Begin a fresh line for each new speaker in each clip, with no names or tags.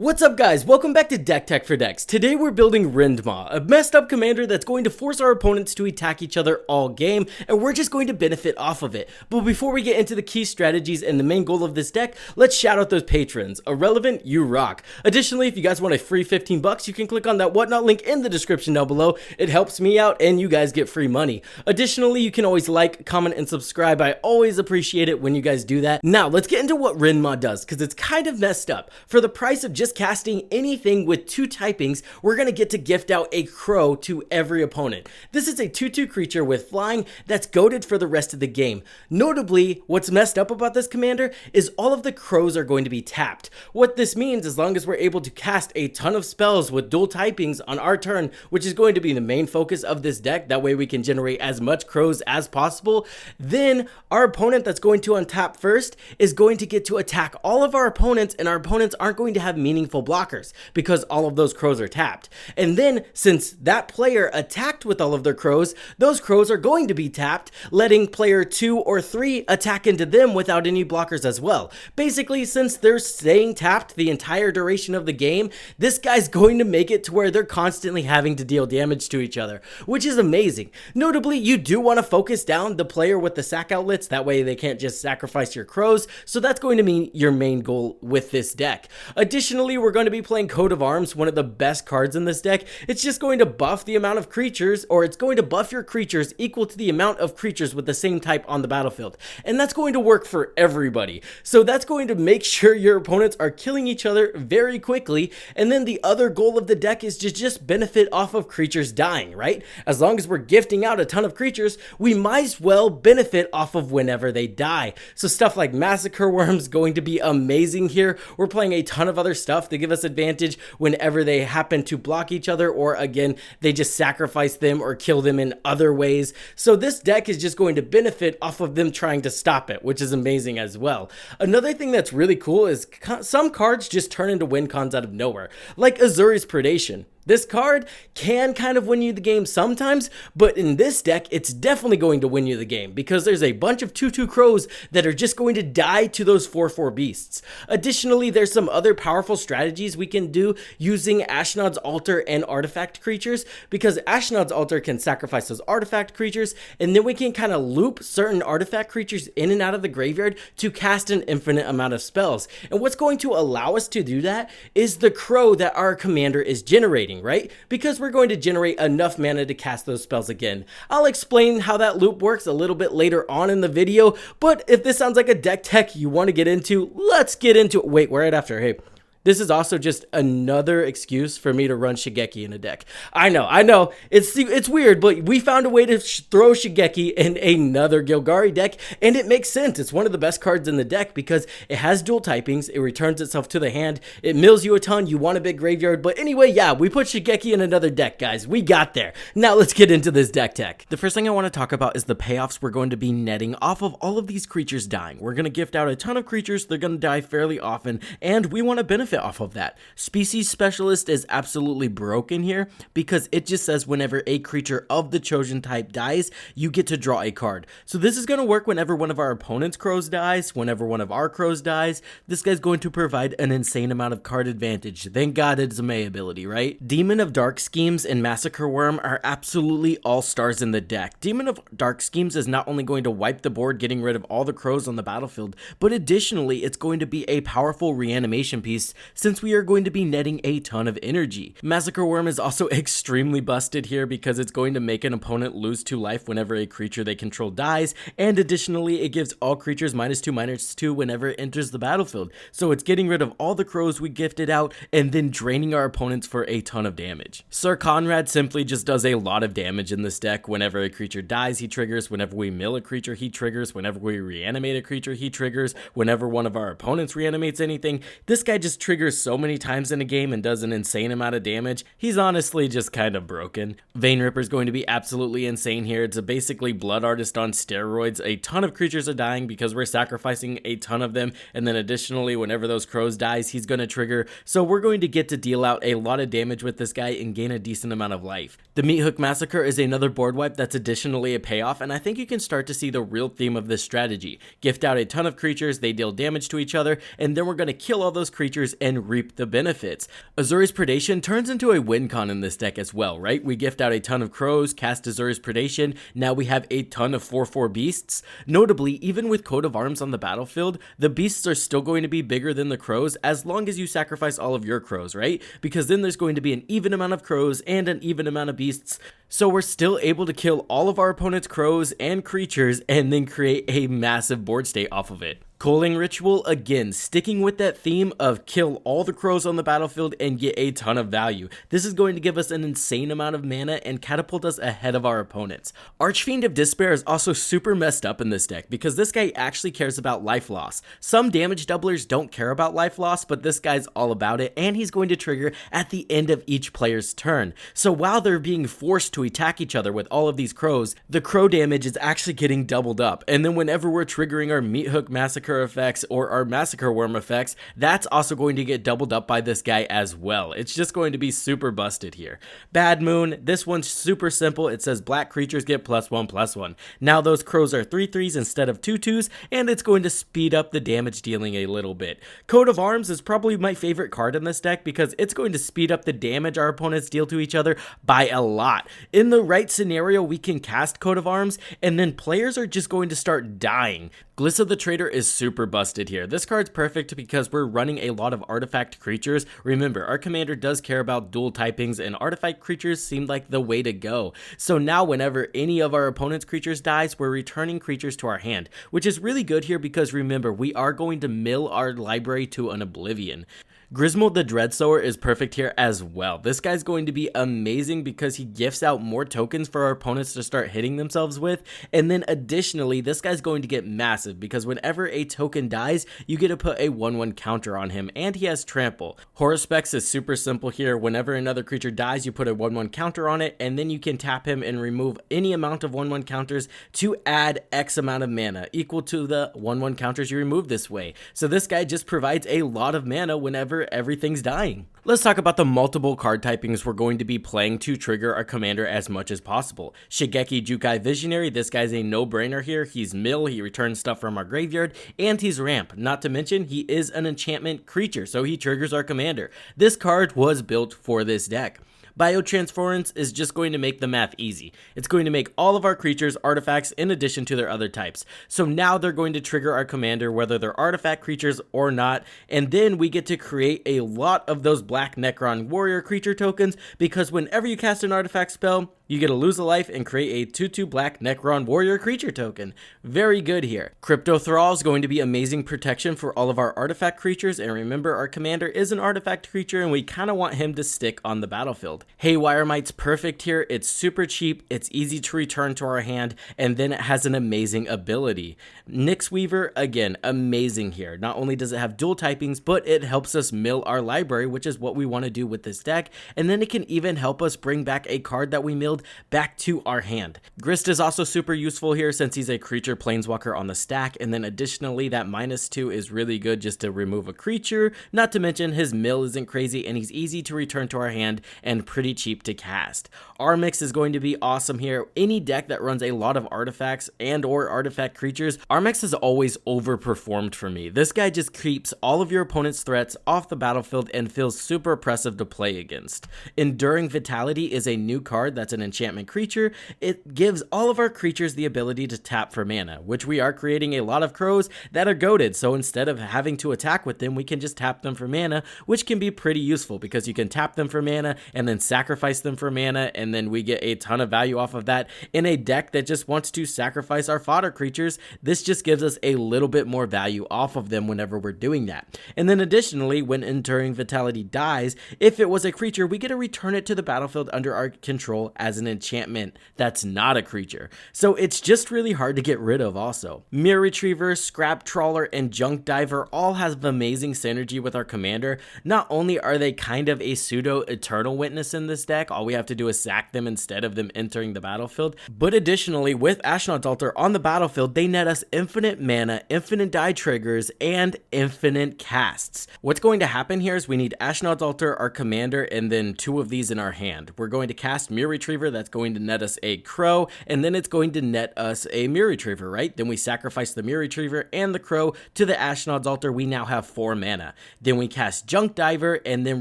What's up guys, welcome back to Deck Tech for Decks. Today we're building Rendmaw, a messed up commander that's going to force our opponents to attack each other all game, and we're just going to benefit off of it. But before we get into the key strategies and the main goal of this deck, let's shout out those patrons. Irrelevant, you rock. Additionally, if you guys want a free 15 bucks, you can click on that whatnot link in the description down below. It helps me out and you guys get free money. Additionally, you can always like, comment, and subscribe. I always appreciate it when you guys do that. Now, let's get into what Rendmaw does, because it's kind of messed up. For the price of just casting anything with 2 typings, we're going to get to gift out a crow to every opponent. This is a 2/2 creature with flying that's goated for the rest of the game. Notably, what's messed up about this commander is all of the crows are going to be tapped. What this means, as long as we're able to cast a ton of spells with dual typings on our turn, which is going to be the main focus of this deck, that way we can generate as much crows as possible, then our opponent that's going to untap first is going to get to attack all of our opponents, and our opponents aren't going to have meaningful blockers because all of those crows are tapped. And then, since that player attacked with all of their crows, those crows are going to be tapped, letting player 2 or 3 attack into them without any blockers as well. Basically, since they're staying tapped the entire duration of the game, this guy's going to make it to where they're constantly having to deal damage to each other, which is amazing. Notably, you do want to focus down the player with the sack outlets, that way they can't just sacrifice your crows, so that's going to be your main goal with this deck. Additionally, we're going to be playing Coat of Arms, one of the best cards in this deck. It's just going to buff the amount of creatures, or it's going to buff your creatures equal to the amount of creatures with the same type on the battlefield. And that's going to work for everybody. So that's going to make sure your opponents are killing each other very quickly. And then the other goal of the deck is to just benefit off of creatures dying, right? As long as we're gifting out a ton of creatures, we might as well benefit off of whenever they die. So stuff like Massacre Worm's going to be amazing here. We're playing a ton of other stuff to give us advantage whenever they happen to block each other, or again, they just sacrifice them or kill them in other ways. So this deck is just going to benefit off of them trying to stop it, which is amazing as well. Another thing that's really cool is some cards just turn into win cons out of nowhere, like Azuri's Predation. This card can kind of win you the game sometimes, but in this deck, it's definitely going to win you the game because there's a bunch of 2/2 crows that are just going to die to those 4/4 beasts. Additionally, there's some other powerful strategies we can do using Ashnod's Altar and artifact creatures, because Ashnod's Altar can sacrifice those artifact creatures, and then we can kind of loop certain artifact creatures in and out of the graveyard to cast an infinite amount of spells. And what's going to allow us to do that is the crow that our commander is generating, right? Because we're going to generate enough mana to cast those spells again. I'll explain how that loop works a little bit later on in the video, but if this sounds like a deck tech you want to get into, let's get into it. Wait, we're right after. Hey, this is also just another excuse for me to run Shigeki in a deck. I know, it's weird, but we found a way to throw Shigeki in another Golgari deck, and it makes sense. It's one of the best cards in the deck because it has dual typings, it returns itself to the hand, it mills you a ton, you want a big graveyard, but anyway, yeah, we put Shigeki in another deck, guys. We got there. Now let's get into this deck tech. The first thing I want to talk about is the payoffs we're going to be netting off of all of these creatures dying. We're going to gift out a ton of creatures, they're going to die fairly often, and we want to benefit off of that. Species Specialist is absolutely broken here because it just says whenever a creature of the chosen type dies, you get to draw a card. So this is going to work whenever one of our opponent's crows dies, whenever one of our crows dies. This guy's going to provide an insane amount of card advantage. Thank God it's a May ability, right? Demon of Dark Schemes and Massacre Worm are absolutely all stars in the deck. Demon of Dark Schemes is not only going to wipe the board, getting rid of all the crows on the battlefield, but additionally, it's going to be a powerful reanimation piece since we are going to be netting a ton of energy. Massacre Worm is also extremely busted here because it's going to make an opponent lose 2 life whenever a creature they control dies, and additionally, it gives all creatures -2/-2 whenever it enters the battlefield. So it's getting rid of all the crows we gifted out and then draining our opponents for a ton of damage. Sir Conrad simply just does a lot of damage in this deck. Whenever a creature dies, he triggers. Whenever we mill a creature, he triggers. Whenever we reanimate a creature, he triggers. Whenever one of our opponents reanimates anything, this guy just triggers so many times in a game and does an insane amount of damage. He's honestly just kind of broken. Vein Ripper is going to be absolutely insane here. It's a basically Blood Artist on steroids. A ton of creatures are dying because we're sacrificing a ton of them, and then additionally, whenever those crows dies, he's going to trigger. So we're going to get to deal out a lot of damage with this guy and gain a decent amount of life. The Meat Hook Massacre is another board wipe that's additionally a payoff, and I think you can start to see the real theme of this strategy. Gift out a ton of creatures, they deal damage to each other, and then we're going to kill all those creatures and reap the benefits. Azorius Predation turns into a win con in this deck as well, right? We gift out a ton of crows, cast Azorius Predation, now we have a ton of 4/4 beasts. Notably, even with Coat of Arms on the battlefield, the beasts are still going to be bigger than the crows as long as you sacrifice all of your crows, right? Because then there's going to be an even amount of crows and an even amount of beasts, so we're still able to kill all of our opponent's crows and creatures and then create a massive board state off of it. Culling Ritual, again, sticking with that theme of kill all the crows on the battlefield and get a ton of value. This is going to give us an insane amount of mana and catapult us ahead of our opponents. Archfiend of Despair is also super messed up in this deck because this guy actually cares about life loss. Some damage doublers don't care about life loss, but this guy's all about it, and he's going to trigger at the end of each player's turn. So while they're being forced to attack each other with all of these crows, the crow damage is actually getting doubled up. And then whenever we're triggering our Meat Hook Massacre effects or our Massacre Worm effects, that's also going to get doubled up by this guy as well. It's just going to be super busted here. Bad Moon, this one's super simple. It says black creatures get +1/+1. Now those crows are 3/3s instead of 2/2s, and it's going to speed up the damage dealing a little bit. Coat of Arms is probably my favorite card in this deck because it's going to speed up the damage our opponents deal to each other by a lot. In the right scenario, we can cast Coat of Arms, and then players are just going to start dying. Gliss of the Traitor is super busted here. This card's perfect because we're running a lot of artifact creatures. Remember, our commander does care about dual typings, and artifact creatures seem like the way to go. So now whenever any of our opponent's creatures dies, we're returning creatures to our hand, which is really good here because remember, we are going to mill our library to an oblivion. Griswold the Dreadsower is perfect here as well. This guy's going to be amazing because he gifts out more tokens for our opponents to start hitting themselves with, and then additionally, this guy's going to get massive because whenever a token dies, you get to put a 1/1 counter on him, and he has Trample. Horror Specs is super simple here. Whenever another creature dies, you put a 1/1 counter on it, and then you can tap him and remove any amount of 1/1 counters to add X amount of mana, equal to the 1/1 counters you remove this way. So this guy just provides a lot of mana whenever everything's dying. Let's talk about the multiple card typings we're going to be playing to trigger our commander as much as possible. Shigeki Jukai Visionary, this guy's a no-brainer here. He's mill, he returns stuff from our graveyard, and he's ramp. Not to mention, he is an enchantment creature, so he triggers our commander. This card was built for this deck. Biotransference is just going to make the math easy. It's going to make all of our creatures artifacts in addition to their other types. So now they're going to trigger our commander whether they're artifact creatures or not, and then we get to create a lot of those Black Necron warrior creature tokens because whenever you cast an artifact spell, you get to lose a life and create a 2/2 Black Necron warrior creature token. Very good here. Crypto Thrall is going to be amazing protection for all of our artifact creatures, and remember, our commander is an artifact creature and we kind of want him to stick on the battlefield. Haywire Mite's perfect here. It's super cheap, it's easy to return to our hand, and then it has an amazing ability. Nyx Weaver, again, amazing here. Not only does it have dual typings, but it helps us mill our library, which is what we want to do with this deck, and then it can even help us bring back a card that we milled back to our hand. Grist is also super useful here since he's a creature planeswalker on the stack, and then additionally that -2 is really good just to remove a creature, not to mention his mill isn't crazy and he's easy to return to our hand and pretty cheap to cast. Armix is going to be awesome here. Any deck that runs a lot of artifacts and or artifact creatures, Armix has always overperformed for me. This guy just keeps all of your opponent's threats off the battlefield and feels super oppressive to play against. Enduring Vitality is a new card that's an enchantment creature. It gives all of our creatures the ability to tap for mana, which we are creating a lot of crows that are goated, so instead of having to attack with them, we can just tap them for mana, which can be pretty useful because you can tap them for mana and then sacrifice them for mana, and then we get a ton of value off of that. In a deck that just wants to sacrifice our fodder creatures, this just gives us a little bit more value off of them whenever we're doing that. And then additionally, when Enduring Vitality dies, if it was a creature, we get to return it to the battlefield under our control as an enchantment that's not a creature. So it's just really hard to get rid of also. Mirror Retriever, Scrap Trawler, and Junk Diver all have amazing synergy with our commander. Not only are they kind of a pseudo Eternal Witness in this deck, all we have to do is sack them instead of them entering the battlefield, but additionally with Ashnod's Altar on the battlefield, they net us infinite mana, infinite die triggers, and infinite casts. What's going to happen here is we need Ashnod's Altar, our commander, and then 2 of these in our hand. We're going to cast Mirror Retriever Retriever, that's going to net us a Crow, and then it's going to net us a Mirror Retriever, right? Then we sacrifice the Mirror Retriever and the Crow to the Ashnod's Altar. We now have 4 mana. Then we cast Junk Diver and then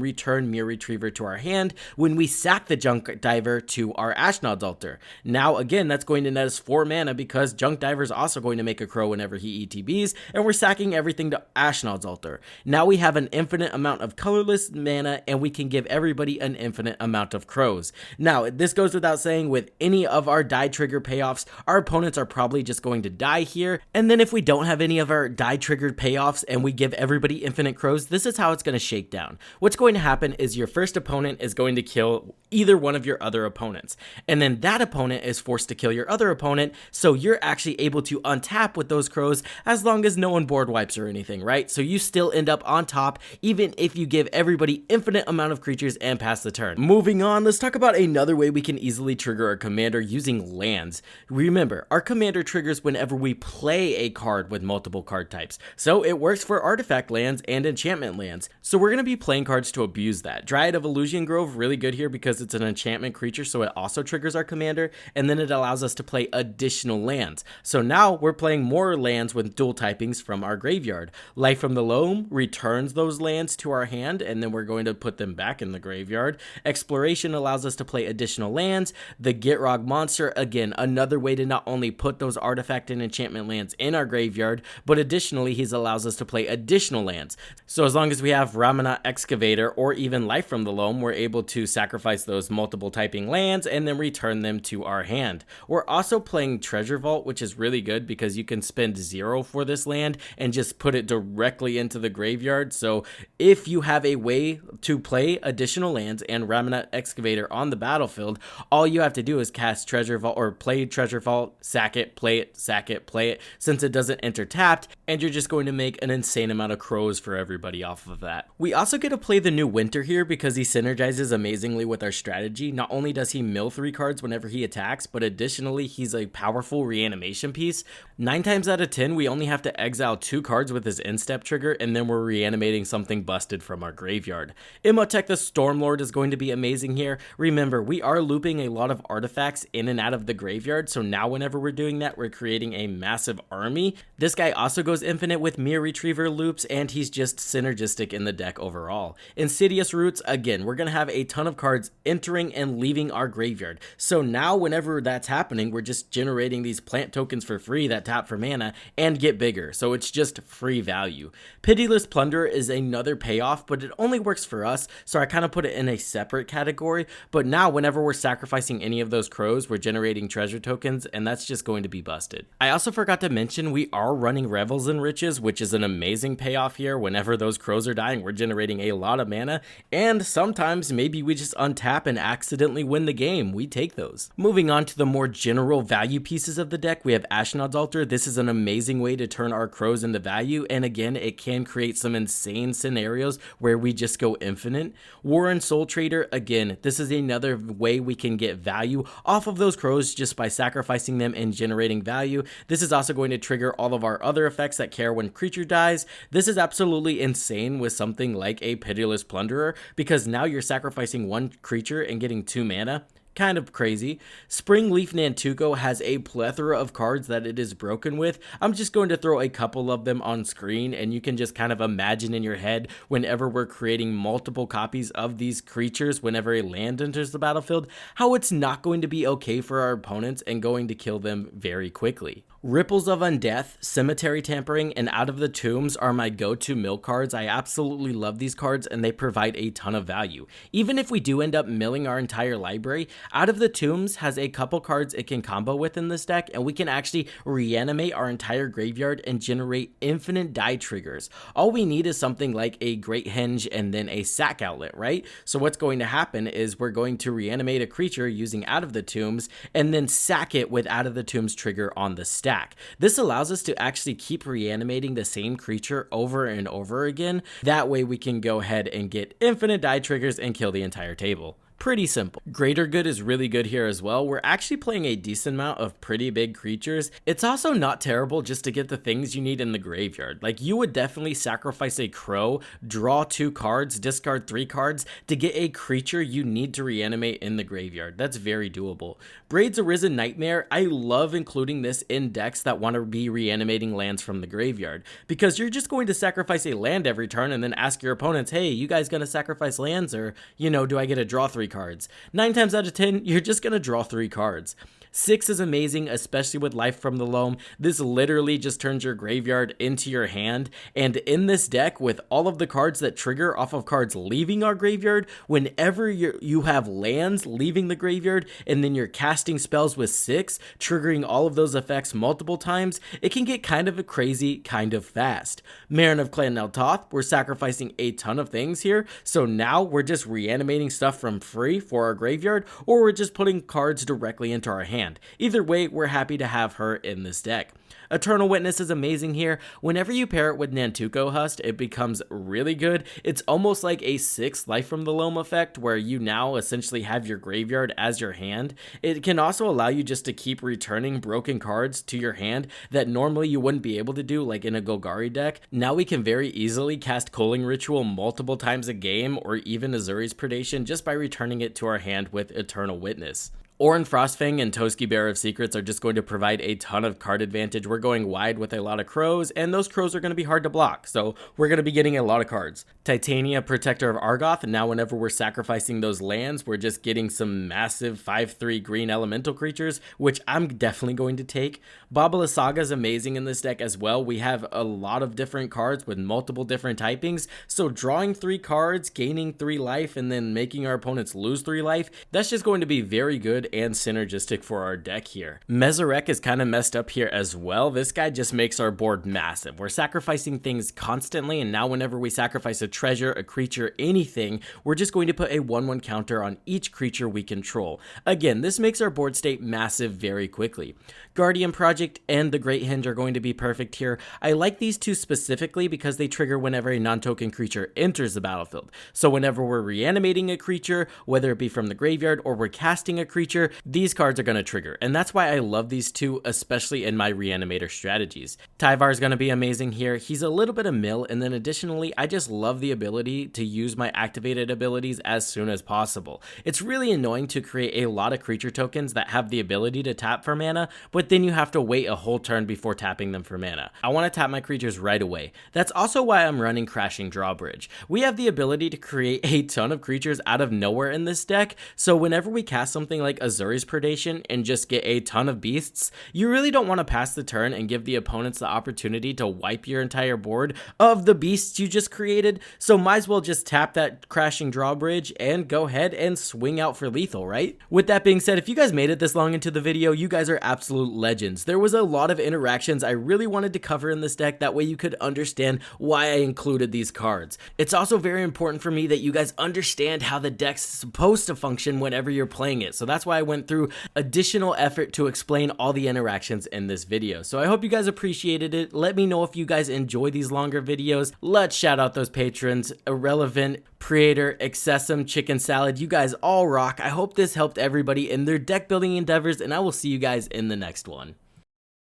return Mirror Retriever to our hand when we sack the Junk Diver to our Ashnod's Altar. Now again, that's going to net us 4 mana because Junk Diver is also going to make a Crow whenever he ETBs, and we're sacking everything to Ashnod's Altar. Now we have an infinite amount of colorless mana, and we can give everybody an infinite amount of Crows. Now, this goes without saying, with any of our die trigger payoffs, our opponents are probably just going to die here. And then if we don't have any of our die triggered payoffs and we give everybody infinite Crows, this is how it's going to shake down. What's going to happen is your first opponent is going to kill either one of your other opponents, and then that opponent is forced to kill your other opponent, so you're actually able to untap with those Crows as long as no one board wipes or anything, right? So you still end up on top even if you give everybody infinite amount of creatures and pass the turn. Moving on, let's talk about another way we can easily trigger our commander using lands. Remember, our commander triggers whenever we play a card with multiple card types, so it works for artifact lands and enchantment lands. So we're going to be playing cards to abuse that. Dryad of Illusion Grove, really good here because it's an enchantment creature, so it also triggers our commander, and then it allows us to play additional lands. So now we're playing more lands with dual typings from our graveyard. Life from the Loam returns those lands to our hand, and then we're going to put them back in the graveyard. Exploration allows us to play additional lands. The Gitrog Monster, again, another way to not only put those artifact and enchantment lands in our graveyard, but additionally he allows us to play additional lands. So as long as we have Ramanat Excavator or even Life from the Loam, we're able to sacrifice those multiple typing lands and then return them to our hand. We're also playing Treasure Vault, which is really good because you can spend 0 for this land and just put it directly into the graveyard. So if you have a way to play additional lands and Ramanat Excavator on the battlefield, all you have to do is cast Treasure Vault or play Treasure Vault, sack it, play it, sack it, play it, since it doesn't enter tapped, and you're just going to make an insane amount of Crows for everybody off of that. We also get to play the new Winter here because he synergizes amazingly with our strategy. Not only does he mill 3 cards whenever he attacks, but additionally he's a powerful reanimation piece. 9 times out of 10 we only have to exile 2 cards with his instep trigger, and then we're reanimating something busted from our graveyard. Imhotep the Stormlord is going to be amazing here. Remember, we are looping a lot of artifacts in and out of the graveyard, so now whenever we're doing that, we're creating a massive army. This guy also goes infinite with Mirror Retriever loops, and he's just synergistic in the deck overall. Insidious Roots, again, we're going to have a ton of cards entering and leaving our graveyard. So now whenever that's happening, we're just generating these plant tokens for free that tap for mana and get bigger. So it's just free value. Pitiless Plunderer is another payoff, but it only works for us, so I kind of put it in a separate category. But now whenever we're sacrificing any of those Crows, we're generating treasure tokens, and that's just going to be busted. I also forgot to mention we are running Revels in Riches, which is an amazing payoff here. Whenever those Crows are dying, we're generating a lot of mana, and sometimes maybe we just untap and accidentally win the game. We take those. Moving on to the more general value pieces of the deck, we have Ashnod's Altar. This is an amazing way to turn our Crows into value, and again, it can create some insane scenarios where we just go infinite. Warren Soul Trader, again, this is another way we can get value off of those Crows just by sacrificing them and generating value. This is also going to trigger all of our other effects that care when creature dies. This is absolutely insane with something like a Pitiless Plunderer, because now you're sacrificing 1 creature and getting 2 mana. Kind of crazy. Springleaf Nantuko has a plethora of cards that it is broken with. I'm just going to throw a couple of them on screen, and you can just kind of imagine in your head whenever we're creating multiple copies of these creatures whenever a land enters the battlefield, how it's not going to be okay for our opponents and going to kill them very quickly. Ripples of Undeath, Cemetery Tampering, and Out of the Tombs are my go-to mill cards. I absolutely love these cards, and they provide a ton of value. Even if we do end up milling our entire library, Out of the Tombs has a couple cards it can combo with in this deck, and we can actually reanimate our entire graveyard and generate infinite die triggers. All we need is something like a Great Henge and then a sack outlet, right? So what's going to happen is we're going to reanimate a creature using Out of the Tombs and then sack it with Out of the Tombs trigger on the stack. This allows us to actually keep reanimating the same creature over and over again. That way we can go ahead and get infinite die triggers and kill the entire table. Pretty simple. Greater Good is really good here as well. We're actually playing a decent amount of pretty big creatures. It's also not terrible just to get the things you need in the graveyard. Like, you would definitely sacrifice a crow, draw 2 cards, discard 3 cards to get a creature you need to reanimate in the graveyard. That's very doable. Braid's Arisen Nightmare, I love including this in decks that want to be reanimating lands from the graveyard, because you're just going to sacrifice a land every turn and then ask your opponents, hey, you guys gonna sacrifice lands, or, you know, do I get to draw 3 cards? 9 times out of 10, you're just gonna draw 3 cards. 6 is amazing, especially with Life from the Loam. This literally just turns your graveyard into your hand, and in this deck, with all of the cards that trigger off of cards leaving our graveyard, whenever you have lands leaving the graveyard, and then you're casting spells with 6, triggering all of those effects multiple times, it can get kind of crazy, kind of fast. Marin of Clan Neltoth, we're sacrificing a ton of things here, so now we're just reanimating stuff from free for our graveyard, or we're just putting cards directly into our hand. Either way, we're happy to have her in this deck. Eternal Witness is amazing here. Whenever you pair it with Nantuko Husk, it becomes really good. It's almost like a 6th Life from the Loam effect, where you now essentially have your graveyard as your hand. It can also allow you just to keep returning broken cards to your hand that normally you wouldn't be able to do, like in a Golgari deck. Now we can very easily cast Culling Ritual multiple times a game, or even Azuri's Predation, just by returning it to our hand with Eternal Witness. Orin Frostfang and Toski Bearer of Secrets are just going to provide a ton of card advantage. We're going wide with a lot of crows, and those crows are going to be hard to block, so we're going to be getting a lot of cards. Titania, Protector of Argoth, and now whenever we're sacrificing those lands, we're just getting some massive 5/3 green elemental creatures, which I'm definitely going to take. Babala Saga is amazing in this deck as well. We have a lot of different cards with multiple different typings, so drawing 3 cards, gaining 3 life, and then making our opponents lose 3 life, that's just going to be very good and synergistic for our deck here. Mezarek is kind of messed up here as well. This guy just makes our board massive. We're sacrificing things constantly, and now whenever we sacrifice a treasure, a creature, anything, we're just going to put a 1/1 counter on each creature we control. Again, this makes our board state massive very quickly. Guardian Project and the Great Hinge are going to be perfect here. I like these two specifically because they trigger whenever a non-token creature enters the battlefield. So whenever we're reanimating a creature, whether it be from the graveyard or we're casting a creature, these cards are going to trigger, and that's why I love these two, especially in my reanimator strategies. Tyvar is going to be amazing here. He's a little bit of mill, and then additionally, I just love the ability to use my activated abilities as soon as possible. It's really annoying to create a lot of creature tokens that have the ability to tap for mana, but then you have to wait a whole turn before tapping them for mana. I want to tap my creatures right away. That's also why I'm running Crashing Drawbridge. We have the ability to create a ton of creatures out of nowhere in this deck, so whenever we cast something like Azuri's Predation and just get a ton of beasts, you really don't want to pass the turn and give the opponents the opportunity to wipe your entire board of the beasts you just created, so might as well just tap that Crashing Drawbridge and go ahead and swing out for lethal, right? With that being said, if you guys made it this long into the video, you guys are absolute legends. There was a lot of interactions I really wanted to cover in this deck, that way you could understand why I included these cards. It's also very important for me that you guys understand how the deck's supposed to function whenever you're playing it, so that's why I went through additional effort to explain all the interactions in this video. So I hope you guys appreciated it. Let me know if you guys enjoy these longer videos. Let's shout out those patrons: Irrelevant, Creator, Excessum, Chicken Salad. You guys all rock. I hope this helped everybody in their deck building endeavors, and I will see you guys in the next one.